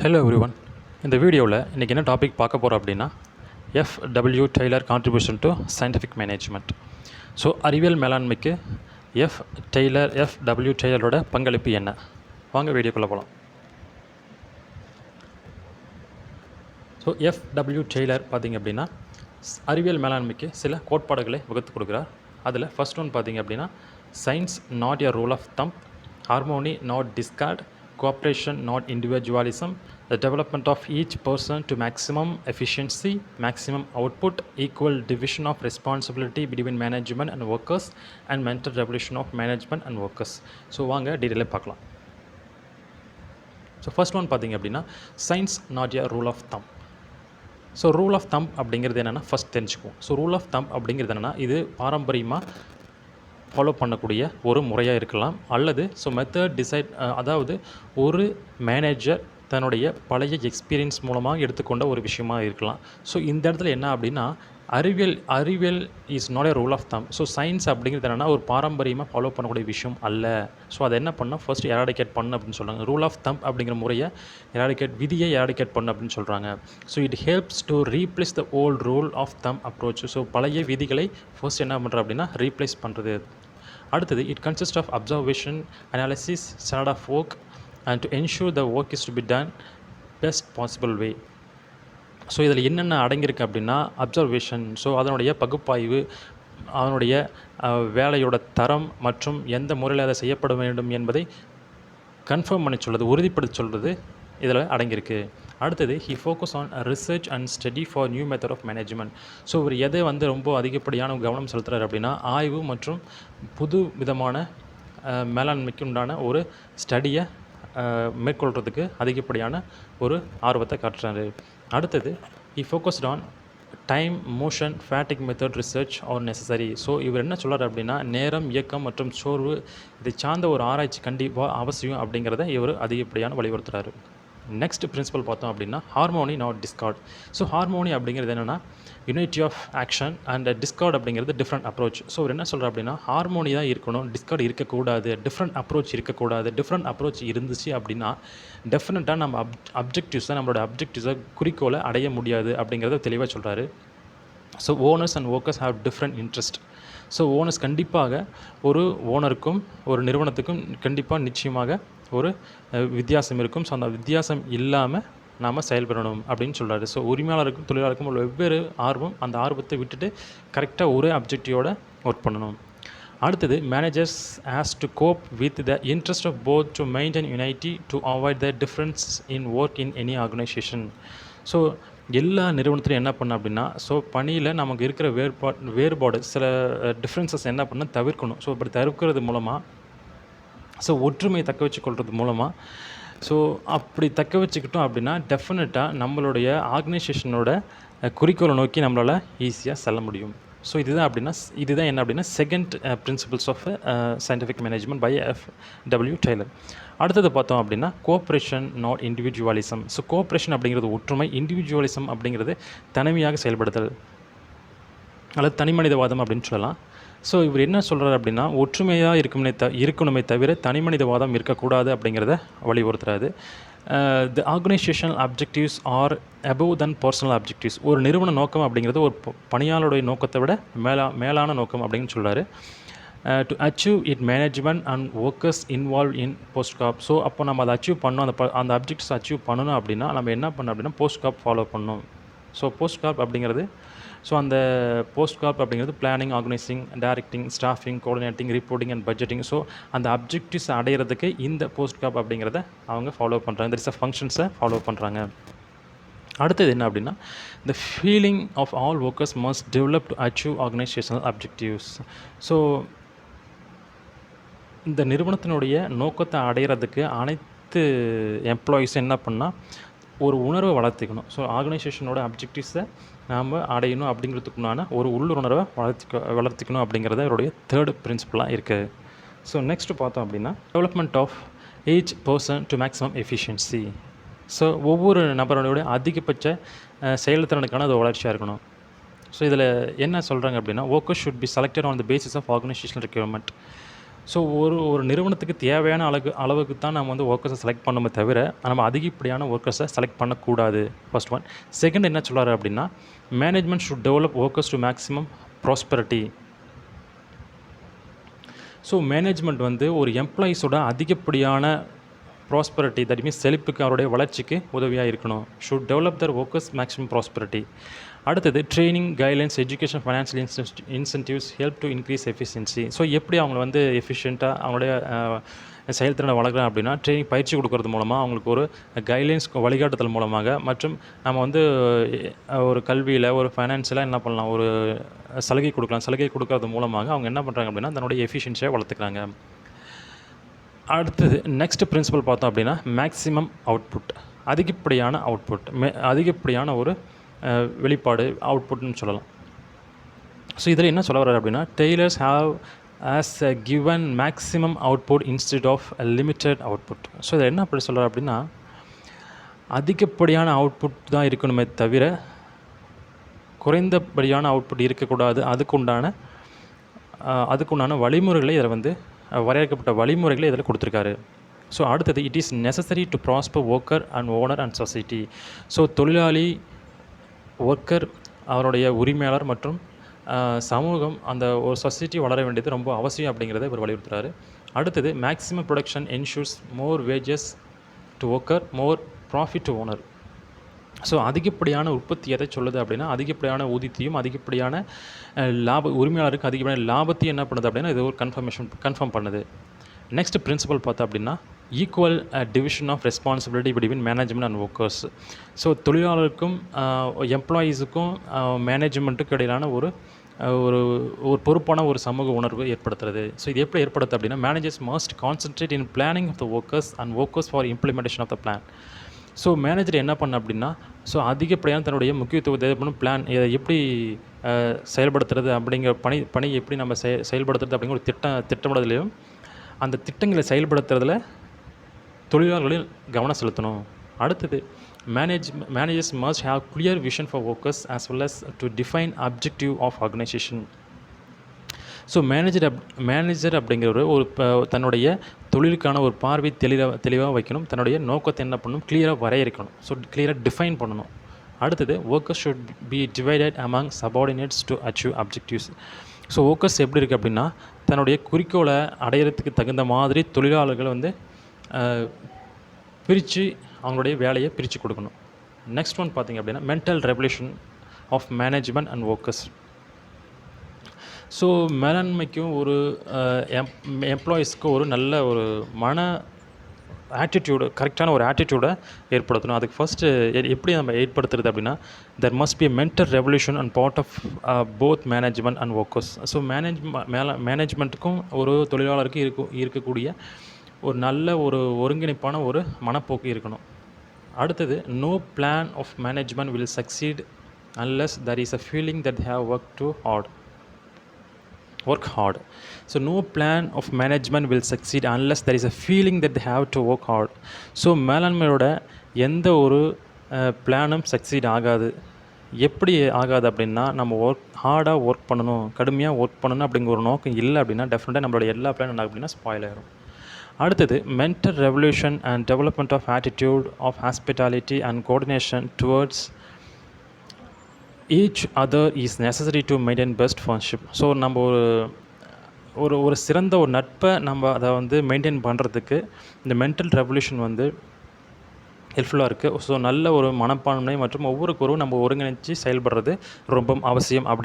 Hello everyone. இந்த வீடியோவில் இன்றைக்கி என்ன டாபிக் பார்க்க போகிறோம் அப்படின்னா F W Taylor contribution to scientific management. So அறிவியல் மேலாண்மைக்கு எஃப்டபிள்யூ டெய்லரோட பங்களிப்பு என்ன? வாங்க வீடியோக்குள்ளே போகலாம். ஸோ எஃப்டபிள்யூ டெய்லர் பார்த்திங்க அப்படின்னா அறிவியல் மேலாண்மைக்கு சில கோட்பாடுகளை வகுத்து கொடுக்குறார். அதில் ஃபர்ஸ்ட் ஒன் பார்த்திங்க அப்படின்னா science not a rule of thumb, harmony not discord, cooperation not individualism, the development of each person to maximum efficiency, maximum output, equal division of responsibility between management and workers, and mental revolution of management and workers. So வாங்க டீட்டெயிலாக பார்க்கலாம். So first one பார்த்திங்க அப்படின்னா science not a rule of thumb. So rule of thumb அப்படிங்கிறது என்னென்னா first தெரிஞ்சுக்குவோம். So rule of thumb அப்படிங்கிறது என்னென்னா இது பாரம்பரியமாக ஃபாலோ பண்ணக்கூடிய ஒரு முறையாக இருக்கலாம், அல்லது ஸோ மெத்தட் டிசைட், அதாவது ஒரு மேனேஜர் தன்னுடைய பழைய எக்ஸ்பீரியன்ஸ் மூலமாக எடுத்துக்கொண்ட ஒரு விஷயமாக இருக்கலாம். ஸோ இந்த இடத்துல என்ன அப்படின்னா அறிவியல் is not a rule of thumb. So science அப்படிங்கிறது என்னென்னா ஒரு பாரம்பரியமாக ஃபாலோ பண்ணக்கூடிய விஷயம் அல்ல. ஸோ அதை என்ன பண்ணால் ஃபர்ஸ்ட் எராடிகேட் பண்ணு அப்படின்னு சொல்கிறாங்க. ரூல் ஆஃப் தம் அப்படிங்கிற முறையை விதியை எராடிகேட் பண்ணு அப்படின்னு சொல்கிறாங்க. So it helps to replace the old rule of thumb approach. So பழைய விதிகளை ஃபர்ஸ்ட் என்ன பண்ணுற அப்படின்னா ரீப்ளேஸ் பண்ணுறது. அடுத்தது it consist of observation, analysis, stand of work and to ensure the work is to be done best possible way. So இதில் என்னென்ன அடங்கியிருக்கு அப்படின்னா அப்சர்வேஷன், ஸோ அதனுடைய பகுப்பாய்வு, அதனுடைய வேலையோட தரம் மற்றும் எந்த முறையில் அதை செய்யப்பட வேண்டும் என்பதை கன்ஃபார்ம் பண்ணி சொல்கிறது, உறுதிப்படுத்தி சொல்கிறது இதில் அடங்கியிருக்கு. அடுத்தது he focus on research and study for new method of management. So இவர் எதை ரொம்ப அதிகப்படியான கவனம் செலுத்துகிறார் அப்படின்னா ஆய்வு மற்றும் புது விதமான மேலாண்மைக்கு உண்டான ஒரு ஸ்டடியை மேற்கொள்கிறதுக்கு அதிகப்படியான ஒரு ஆர்வத்தை காட்டுறாரு. அடுத்தது he focused on time, motion, fatigue method research R necessary. So இவர் என்ன சொல்கிறார் அப்படின்னா நேரம், இயக்கம் மற்றும் சோர்வு இதை சார்ந்த ஒரு ஆராய்ச்சி கண்டிப்பாக அவசியம் அப்படிங்கிறத இவர் அதிகப்படியான வலியுறுத்துறாரு. நெக்ஸ்ட் பிரின்சிபல் பார்த்தோம் அப்படின்னா harmony not discord. So harmony அப்படிங்கிறது என்னென்னா unity of action and discord அப்படிங்கிறது டிஃப்ரெண்ட் அப்ரோச். ஸோ அவர் என்ன சொல்கிறார் அப்படின்னா ஹார்மோனி தான் இருக்கணும், டிஸ்கார்ட் இருக்கக்கூடாது, டிஃப்ரெண்ட் அப்ரோச் இருக்கக்கூடாது. டிஃப்ரெண்ட் அப்ரோச் இருந்துச்சு அப்படின்னா டெஃபினட்டாக நம்ம நம்மளோட அப்ஜெக்டிவ்ஸை குறிக்கோளை அடைய முடியாது அப்படிங்கிறத தெளிவாக சொல்கிறாரு. So owners and workers have different interest. So owners கண்டிப்பாக ஒரு ஓனருக்கும் ஒரு நிறுவனத்துக்கும் கண்டிப்பாக நிச்சயமாக ஒரு வித்தியாசம் இருக்கும். ஸோ அந்த வித்தியாசம் இல்லாமல் நாம் செயல்படணும் அப்படின்னு சொல்கிறாரு. ஸோ உரிமையாளருக்கும் தொழிலாளருக்கும் உள்ள வெவ்வேறு ஆர்வம், அந்த ஆர்வத்தை விட்டுட்டு கரெக்டாக ஒரே அப்ஜெக்டிவோட ஒர்க் பண்ணணும். அடுத்தது managers has to cope with the interest of both to maintain unity to avoid the difference in work in any organisation. So எல்லா நிறுவனத்திலும் என்ன பண்ண அப்படின்னா ஸோ பணியில் நமக்கு இருக்கிற வேறுபாடு சில டிஃப்ரென்சஸ் என்ன பண்ணால் தவிர்க்கணும். ஸோ இப்படி தவிர்க்கிறது மூலமாக ஸோ ஒற்றுமையை தக்க வச்சுக்கொள்கிறது மூலமாக ஸோ அப்படி தக்க வச்சுக்கிட்டோம் அப்படின்னா டெஃபினட்டாக நம்மளுடைய ஆர்கனைசேஷனோட குறிக்கோளை நோக்கி நம்மளால் ஈஸியாக செல்ல முடியும். ஸோ இதுதான் என்ன அப்படின்னா second principles of scientific management by F W Taylor. அடுத்தது பார்த்தோம் அப்படின்னா cooperation not individualism. So cooperation அப்படிங்கிறது ஒற்றுமை, இண்டிவிஜுவலிசம் அப்படிங்கிறது தனிமையாக செயல்படுதல் அல்லது தனிமனிதவாதம் அப்படின்னு சொல்லலாம். ஸோ இவர் என்ன சொல்கிறார் அப்படின்னா ஒற்றுமையாக இருக்கணுமே தவிர தனிமனிதவாதம் இருக்கக்கூடாது அப்படிங்கிறத வலியுறுத்துறாரு. தி ஆர்கனைசேஷனல் அப்ஜெக்டிவ்ஸ் ஆர் அபவ் தன் பர்சனல் அப்ஜெக்டிவ்ஸ். ஒரு நிறுவன நோக்கம் அப்படிங்கிறது ஒரு பணியாளருடைய நோக்கத்தை விட மேலான நோக்கம் அப்படின்னு சொல்கிறாரு. To achieve it management and workers involve in post cop. So அப்போ நம்ம அதை அச்சீவ் பண்ணணும், அந்த அப்ஜெக்ட்ஸ் அச்சீவ் பண்ணணும் அப்படின்னா நம்ம என்ன பண்ணணும் அப்படின்னா போஸ்ட் காப் ஃபாலோ பண்ணணும். ஸோ போஸ்ட் காப் அப்படிங்கிறது அந்த போஸ்ட் காப் அப்படிங்கிறது planning, organising, directing, staffing, coordinating, reporting and budgeting. So அந்த அப்ஜெக்டிவ்ஸ் அடையிறதுக்கு இந்த போஸ்ட் காப் அப்படிங்கிறத அவங்க ஃபாலோ பண்ணுறாங்க, இந்த ஃபங்க்ஷன்ஸை ஃபாலோ பண்ணுறாங்க. அடுத்தது என்ன அப்படின்னா the feeling of all workers must develop to achieve organisational objectives. So இந்த நிறுவனத்தினுடைய நோக்கத்தை அடையிறதுக்கு அனைத்து எம்ப்ளாயீஸும் என்ன பண்ணால் ஒரு உணர்வை வளர்த்துக்கணும். ஸோ ஆர்கனைசேஷனோட அப்ஜெக்டிவ்ஸை நாம் அடையணும் அப்படிங்கிறதுக்குண்டான ஒரு உள்ளுணர்வை வளர்த்திக்கணும் அப்படிங்கிறத இவருடைய தேர்ட் பிரின்சிபலாக இருக்குது. ஸோ நெக்ஸ்ட்டு பார்த்தோம் அப்படின்னா development of each person to maximum efficiency. So ஒவ்வொரு நபரோடைய அதிகபட்ச செயல்திறனுக்கான அது வளர்ச்சியாக இருக்கணும். ஸோ இதில் என்ன சொல்கிறாங்க அப்படின்னா workers should be selected on the basis of organisational requirement. So ஒரு நிறுவனத்துக்கு தேவையான அளவுக்கு தான் நம்ம வந்து ஒர்க்கர்ஸை செலக்ட் பண்ணணுமே தவிர நம்ம அதிகப்படியான ஒர்க்கர்ஸை செலக்ட் பண்ணக்கூடாது. First one. செகண்ட் என்ன சொல்கிறாரு அப்படின்னா, management should develop workers to maximum prosperity. So management வந்து ஒரு எம்ப்ளாயீஸோட அதிகப்படியான ப்ராஸ்பரிட்டி, தட் மீன்ஸ் செழிப்புக்கு, அவருடைய வளர்ச்சிக்கு உதவியாக இருக்கணும். Should develop their workers maximum prosperity. அடுத்தது training, guidelines, education, financial incentives help to increase efficiency. So எப்படி அவங்க வந்து எஃபிஷியண்ட்டாக அவங்களுடைய செயல்திறனை வளர்க்குறோம் அப்படின்னா, ட்ரைனிங் பயிற்சி கொடுக்கறது மூலமாக, அவங்களுக்கு ஒரு கைட்லைன்ஸ் வழிகாட்டுதல் மூலமாக, மற்றும் நம்ம வந்து ஒரு கல்வியில், ஒரு ஃபைனான்ஷியலாக என்ன பண்ணலாம், ஒரு சலுகை கொடுக்கலாம். சலுகை கொடுக்கறது மூலமாக அவங்க என்ன பண்ணுறாங்க அப்படின்னா, தன்னுடைய எஃபிஷியன்சியை வளர்த்துக்கிறாங்க. அடுத்தது நெக்ஸ்ட் பிரின்சிபல் பார்த்தோம் அப்படின்னா, மேக்ஸிமம் அவுட்புட். அதிகப்படியான அவுட்புட், அதிகப்படியான ஒரு வெளிப்பாடு, அவுட்புட்னு சொல்லலாம். ஸோ இதில் என்ன சொல்ல வர்றாரு அப்படின்னா, Taylor's have as a given maximum output instead of a limited output. So இதில் என்ன அப்படி சொல்கிறார் அப்படின்னா, அதிகப்படியான அவுட்புட் தான் இருக்கணுமே தவிர குறைந்தபடியான அவுட்புட் இருக்கக்கூடாது. அதுக்குண்டான வழிமுறைகளை இதில் வந்து வரையறுக்கப்பட்ட வழிமுறைகளை இதில் கொடுத்துருக்காரு. ஸோ அடுத்தது, it is necessary to prosper worker and owner and society. So தொழிலாளி, ஒர்க்கர், அவருடைய உரிமையாளர் மற்றும் சமூகம், அந்த ஒரு சொசைட்டி வளர வேண்டியது ரொம்ப அவசியம் அப்படிங்கிறத இவர் வலியுறுத்துறாரு. அடுத்தது, maximum production ensures more wages to worker, more profit to owner. So அதிகப்படியான உற்பத்தி எதை சொல்லுது அப்படின்னா, அதிகப்படியான ஊதியத்தையும், அதிகப்படியான உரிமையாளருக்கு அதிகப்படியான லாபத்தையும் என்ன பண்ணுது அப்படின்னா, இது ஒரு கன்ஃபார்ம் பண்ணுது. நெக்ஸ்ட் பிரின்சிபல் பார்த்தா அப்படின்னா, equal division of responsibility between management and workers. So தொழிலாளருக்கும் எம்ப்ளாயீஸுக்கும் மேனேஜ்மெண்ட்டுக்கு இடையிலான ஒரு பொறுப்பான ஒரு சமூக உணர்வு ஏற்படுத்துறது. ஸோ இது எப்படி ஏற்படுத்து அப்படின்னா, managers must concentrate in planning of the workers and workers for implementation of the plan. So manager என்ன பண்ண அப்படின்னா, ஸோ அதிகப்படியான தன்னுடைய முக்கியத்துவத்தை பிளான் எப்படி செயல்படுத்துறது அப்படிங்கிற பணி எப்படி நம்ம செயல்படுத்துறது அப்படிங்கிற ஒரு திட்டமிடுதலையும், அந்த திட்டங்களை செயல்படுத்துறதுல தொழிலாளர்களில் கவனம் செலுத்தணும். அடுத்தது, managers must have clear vision for workers as well as to define objective of organisation. So manager அப்படிங்கிற ஒரு தன்னுடைய தொழிலுக்கான ஒரு பார்வை தெளிவாக வைக்கணும். தன்னுடைய நோக்கத்தை என்ன பண்ணணும், கிளியராக வரையறுக்கணும். ஸோ கிளியராக டிஃபைன் பண்ணணும். அடுத்தது, workers should be divided among subordinates to achieve objectives. So workers எப்படி இருக்குது அப்படின்னா, தன்னுடைய குறிக்கோளை அடையிறதுக்கு தகுந்த மாதிரி தொழிலாளர்களை வந்து பிரித்து அவங்களுடைய வேலையை பிரித்து கொடுக்கணும். நெக்ஸ்ட் ஒன் பார்த்திங்க அப்படின்னா, mental revolution of management and workers. So மேலாண்மைக்கும் ஒரு எம்ப்ளாயீஸ்க்கு ஒரு நல்ல ஒரு கரெக்டான ஒரு ஆட்டிடியூடை ஏற்படுத்தணும். அதுக்கு ஃபஸ்ட்டு எப்படி நம்ம ஏற்படுத்துறது அப்படின்னா, there must be mental revolution and part of both management and workers. So மேனேஜ்மெண்ட்டுக்கும் ஒரு தொழிலாளருக்கு இருக்கக்கூடிய ஒரு நல்ல ஒரு ஒருங்கிணைப்பான ஒரு மனப்போக்கு இருக்கணும். அடுத்தது, no plan of management will succeed unless there is a feeling that they have work hard. So no plan of management will succeed unless there is a feeling that they have to work hard. So மேலாண்மையோட எந்த ஒரு பிளானும் succeed ஆகாது. எப்படி ஆகாது அப்படின்னா, நம்ம ஹார்டாக ஒர்க் பண்ணணும், கடுமையாக ஒர்க் பண்ணணும் அப்படிங்கிற ஒரு நோக்கம் இல்லை அப்படின்னா, டெஃபினட்டாக நம்மளோட எல்லா பிளானும் என்ன அப்படின்னா ஸ்பாயில் ஆயிரும். அடுத்தது, mental revolution and development of attitude of hospitality and coordination towards each other is necessary to maintain best friendship. So நம்ம ஒரு சிறந்த ஒரு நட்பை நம்ம அதை வந்து மெயின்டைன் பண்ணுறதுக்கு இந்த மென்டல் ரெவல்யூஷன் வந்து ஹெல்ப்ஃபுல்லாக இருக்குது. ஸோ நல்ல ஒரு மனப்பான்மை மற்றும் ஒவ்வொருவரும் நம்ம ஒருங்கிணைச்சு செயல்படுறது ரொம்ப அவசியம் அப்படி